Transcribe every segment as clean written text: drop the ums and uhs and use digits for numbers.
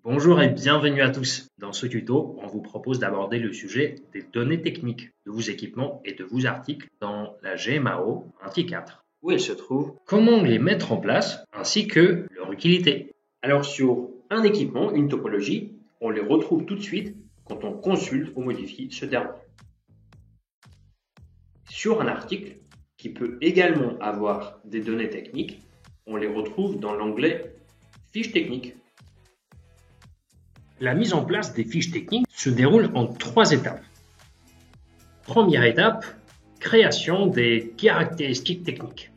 Bonjour et bienvenue à tous. Dans ce tuto, on vous propose d'aborder le sujet des données techniques de vos équipements et de vos articles dans la GMAO 24, où elles se trouvent, comment les mettre en place, ainsi que leur utilité. Alors sur un équipement, une topologie, on les retrouve tout de suite quand on consulte ou modifie ce dernier. Sur un article, qui peut également avoir des données techniques, on les retrouve dans l'onglet Fiches techniques. La mise en place des fiches techniques se déroule en 3 étapes. Première étape, création des caractéristiques techniques.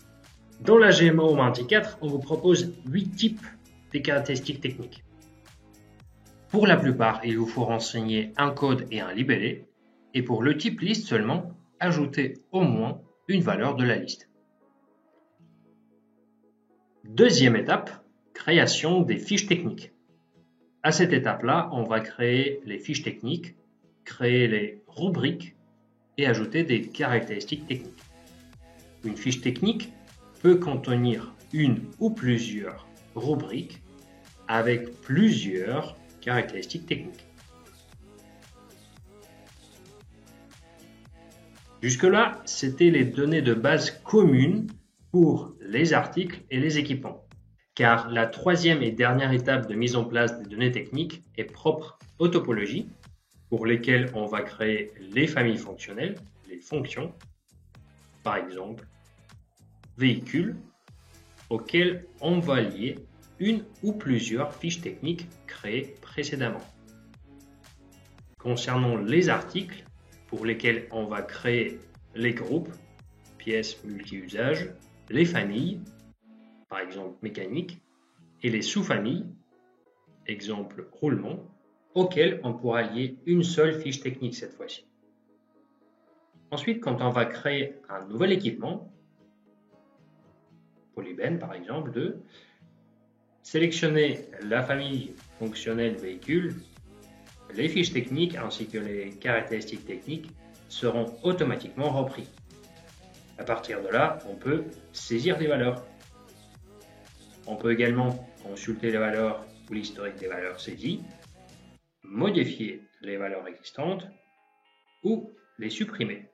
Dans la GMAO 24, on vous propose 8 types de caractéristiques techniques. Pour la plupart, il vous faut renseigner un code et un libellé, et pour le type liste seulement, ajoutez au moins une valeur de la liste. Deuxième étape, création des fiches techniques. À cette étape-là, on va créer les fiches techniques, créer les rubriques et ajouter des caractéristiques techniques. Une fiche technique peut contenir une ou plusieurs rubriques avec plusieurs caractéristiques techniques. Jusque-là, c'était les données de base communes pour les articles et les équipements. Car la troisième et dernière étape de mise en place des données techniques est propre aux topologies, pour lesquelles on va créer les familles fonctionnelles, les fonctions, par exemple, véhicules, auxquels on va lier une ou plusieurs fiches techniques créées précédemment. Concernant les articles, pour lesquels on va créer les groupes, pièces multi-usages, les familles, par exemple mécanique, et les sous-familles, exemple roulement, auxquelles on pourra lier une seule fiche technique cette fois-ci. Ensuite, quand on va créer un nouvel équipement, polybène par exemple, de sélectionner la famille fonctionnelle véhicule, les fiches techniques ainsi que les caractéristiques techniques seront automatiquement repris. À partir de là, on peut saisir des valeurs. On peut également consulter les valeurs ou l'historique des valeurs saisies, modifier les valeurs existantes ou les supprimer.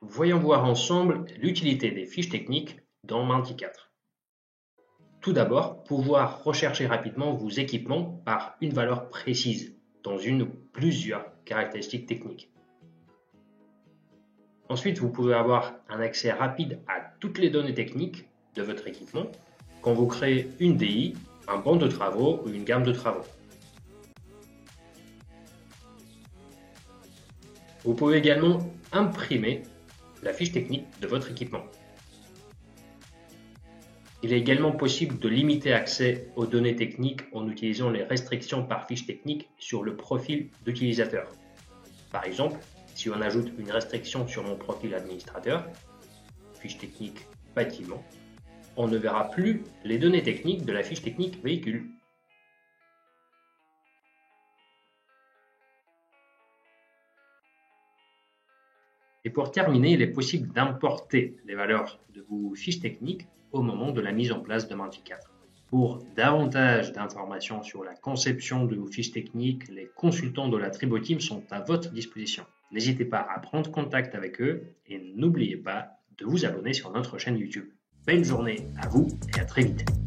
Voyons voir ensemble l'utilité des fiches techniques dans Menti4. Tout d'abord, pouvoir rechercher rapidement vos équipements par une valeur précise dans une ou plusieurs caractéristiques techniques. Ensuite, vous pouvez avoir un accès rapide à toutes les données techniques de votre équipement quand vous créez une DI, un banc de travaux ou une gamme de travaux. Vous pouvez également imprimer la fiche technique de votre équipement. Il est également possible de limiter l'accès aux données techniques en utilisant les restrictions par fiche technique sur le profil d'utilisateur. Par exemple, si on ajoute une restriction sur mon profil administrateur, fiche technique bâtiment, on ne verra plus les données techniques de la fiche technique véhicule. Et pour terminer, il est possible d'importer les valeurs de vos fiches techniques au moment de la mise en place de Menti4. Pour davantage d'informations sur la conception de vos fiches techniques, les consultants de la Triboteam sont à votre disposition. N'hésitez pas à prendre contact avec eux et n'oubliez pas de vous abonner sur notre chaîne YouTube. Belle journée à vous et à très vite.